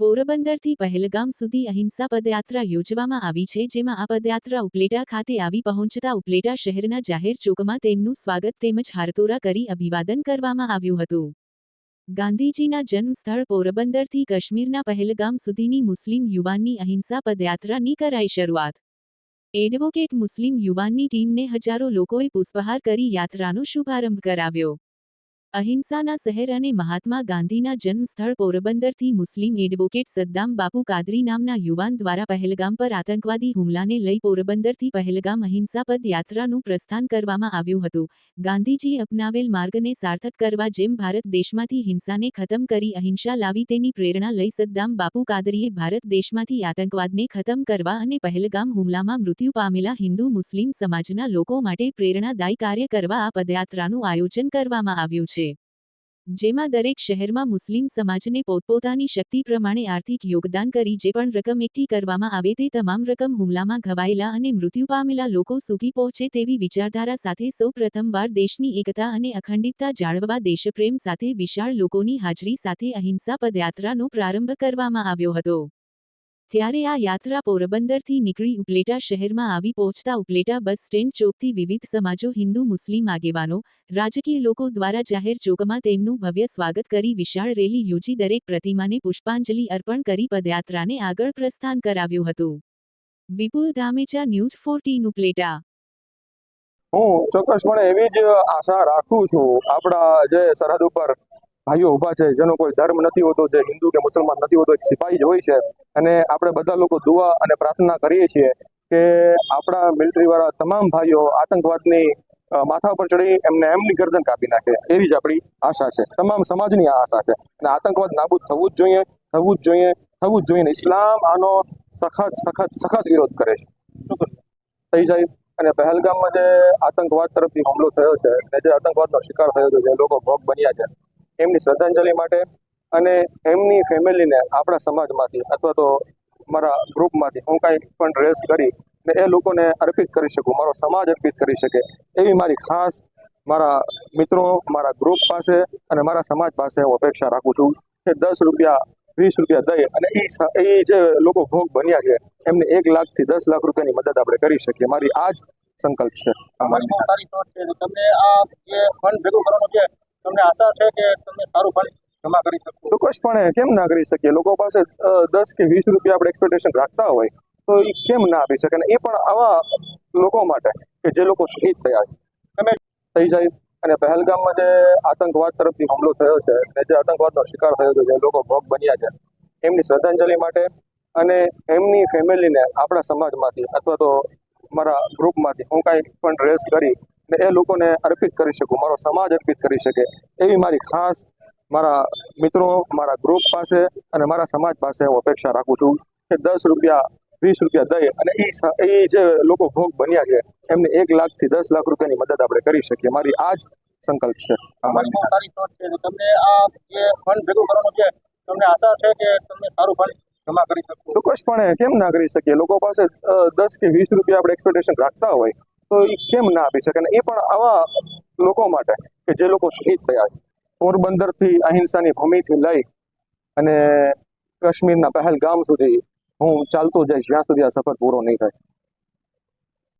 પોરબંદરથી પહેલગામ સુધી અહિંસા પદયાત્રા યોજવામાં આવી છે, જેમાં આ પદયાત્રા ઉપલેટા ખાતે આવી પહોંચતા ઉપલેટા શહેરના જાહેર ચોકમાં તેમનું સ્વાગત તેમજ હારતોરા કરી અભિવાદન કરવામાં આવ્યું હતું. ગાંધીજીના જન્મસ્થળ પોરબંદરથી કાશ્મીરના પહેલગામ સુધીની મુસ્લિમ યુવાનની અહિંસા પદયાત્રાની કરાઈ શરૂઆત. એડવોકેટ મુસ્લિમ યુવાનની ટીમને હજારો લોકોએ પુષ્પહાર કરી યાત્રાનો શુભારંભ કરાવ્યો. અહિંસાના શહેર અને મહાત્મા ગાંધીના જન્મસ્થળ પોરબંદરથી મુસ્લિમ એડવોકેટ સદ્દામ બાપુ કાદરી નામના યુવાન દ્વારા પહેલગામ પર આતંકવાદી હુમલાને લઈ પોરબંદરથી પહેલગામ અહિંસા પદયાત્રાનું પ્રસ્થાન કરવામાં આવ્યું હતું. ગાંધીજીએ અપનાવેલ માર્ગને સાર્થક કરવા જેમ ભારત દેશમાંથી હિંસાને ખતમ કરી અહિંસા લાવી તેની પ્રેરણા લઈ સદ્દામ બાપુ કાદરીએ ભારત દેશમાંથી આતંકવાદને ખતમ કરવા અને પહેલગામ હુમલામાં મૃત્યુ પામેલા હિન્દુ મુસ્લિમ સમાજના લોકો માટે પ્રેરણાદાયી કાર્ય કરવા આ પદયાત્રાનું આયોજન કરવામાં આવ્યું છે, જેમાં દરેક શહેરમાં મુસ્લિમ સમાજને પોતપોતાની શક્તિ પ્રમાણે આર્થિક યોગદાન કરી જે પણ રકમ એકઠી કરવામાં આવે તે તમામ રકમ હુમલામાં ઘવાયેલા અને મૃત્યુ પામેલા લોકો સુધી પહોંચે તેવી વિચારધારા સાથે સૌ પ્રથમવાર દેશની એકતા અને અખંડિતતા જાળવવા દેશપ્રેમ સાથે વિશાળ લોકોની હાજરી સાથે અહિંસા પદયાત્રાનો પ્રારંભ કરવામાં આવ્યો હતો. ત્યારે આ યાત્રા પોરબંદરથી નીકળી ઉપલેટા શહેરમાં આવી પહોંચતા ઉપલેટા બસ સ્ટેન્ડ ચોકથી વિવિધ સમાજો હિન્દુ મુસ્લિમ આગેવાનો, રાજકીય લોકો દ્વારા જાહેર ચોકમાં તેમનું ભવ્ય સ્વાગત કરી વિશાળ રેલી યોજી દરેક પ્રતિમાને પુષ્પાંજલિ અર્પણ કરી પદયાત્રાને આગળ પ્રસ્થાન કરાવ્યું હતું. વિપુલ ધામેચા, ન્યૂઝ 14 ઉપલેટા. હું ચોક્કસપણે એવી જ આશા રાખું છું આપણા જે સરહદ ઉપર ભાઈઓ ઊભા છે, જેનો કોઈ ધર્મ નથી હોતો, જે હિન્દુ કે મુસલમાન નથી હોતો, એક સિપાહી જ હોય છે, અને આપણે બધા લોકો દુઆ અને પ્રાર્થના કરીએ છીએ કે આપણા મિલિટરીવાળા તમામ ભાઈઓ આતંકવાદની માથા પર ચડી એમની ગરદન કાપી નાખે, એવી જ આપણી આશા છે. તમામ સમાજની આ આશા છે અને આતંકવાદ નાબૂદ થવું જ જોઈએ, થવું જ જોઈએ, થવું જ જોઈએ. ઇસ્લામ આનો સખત વિરોધ કરે છે. થઈ જાય અને પહેલગામમાં જે આતંકવાદ તરફથી હુમલો થયો છે અને જે આતંકવાદનો શિકાર થયો છે, જે લોકો ભોગ બન્યા છે, એમની શ્રદ્ધાંજલિ માટે અને એમની ફેમિલીને આપણા સમાજમાંથી અથવા તો મારા ગ્રુપમાંથી હું કાંઈ પણ રેસ કરી ને એ લોકોને અર્પિત કરી શકું, મારો સમાજ અર્પિત કરી શકે, એવી મારી ખાસ મારા મિત્રો, મારા ગ્રુપ પાસે અને મારા સમાજ પાસે હું અપેક્ષા રાખું છું કે 10 રૂપિયા 20 રૂપિયા દઈ અને એ જે લોકો ભોગ બન્યા છે એમને 1 લાખથી 10 લાખ રૂપિયાની મદદ આપણે કરી શકીએ. મારી આ જ સંકલ્પ છે. તમને આ જે ફંડ ભેગું કરવાનું છે, તમને આશા છે કે તમે સારું ફંડ જમા કરી શકો? ચોક્કસપણે, કેમ ના કરી શકીએ. લોકો પાસે 10 કે 20 રૂપિયા આપણે એક્સપેક્ટેશન રાખતા હોય તો એ કેમ ના આપી શકે, અને એ પણ આવા લોકો માટે કે જે લોકો શહીદ થયા છે. તમે થઈ જાય અને પહેલગામમાં જે આતંકવાદ તરફથી હુમલો થયો છે અને જે આતંકવાદનો શિકાર થયો છે, જે લોકો ભોગ બન્યા છે, એમની શ્રદ્ધાંજલિ માટે અને એમની ફેમિલીને આપણા સમાજમાંથી અથવા તો મારા ગ્રુપમાંથી હું કાંઈ પણ રેસ કરી ને એ લોકોને અર્પિત કરી શકું, મારો સમાજ અર્પિત કરી શકે, એવી મારી ખાસ મારા મિત્રો, મારા ગ્રુપ પાસે અને મારા સમાજ પાસે હું અપેક્ષા રાખું છું કે 10 રૂપિયા 20 રૂપિયા દઈ અને એ જે લોકો ભોગ બન્યા છે એમને 1 લાખથી 10 લાખ રૂપિયાની મદદ આપણે કરી શકીએ. મારી આ જ સંકલ્પ છે. તમને આ જે ફંડ ભેગું કરવાનું છે, તમને આશા છે કે તમે સારું ફંડ જમા કરી શકો? ચોક્કસપણે, કેમ ના કરી શકીએ. લોકો પાસે 10 કે 20 રૂપિયા આપણે એક્સપેક્ટેશન રાખતા હોય તો એ કેમ ના આપી શકે, અને એ પણ આવા લોકો માટે કે જે લોકો શહીદ થયા છે. પોરબંદરથી અહિંસાની ભૂમિથી લઈ અને કાશ્મીરના પહેલગામ સુધી હું ચાલતો જઈશ જ્યાં સુધી આ સફર પૂરો નહીં થાય.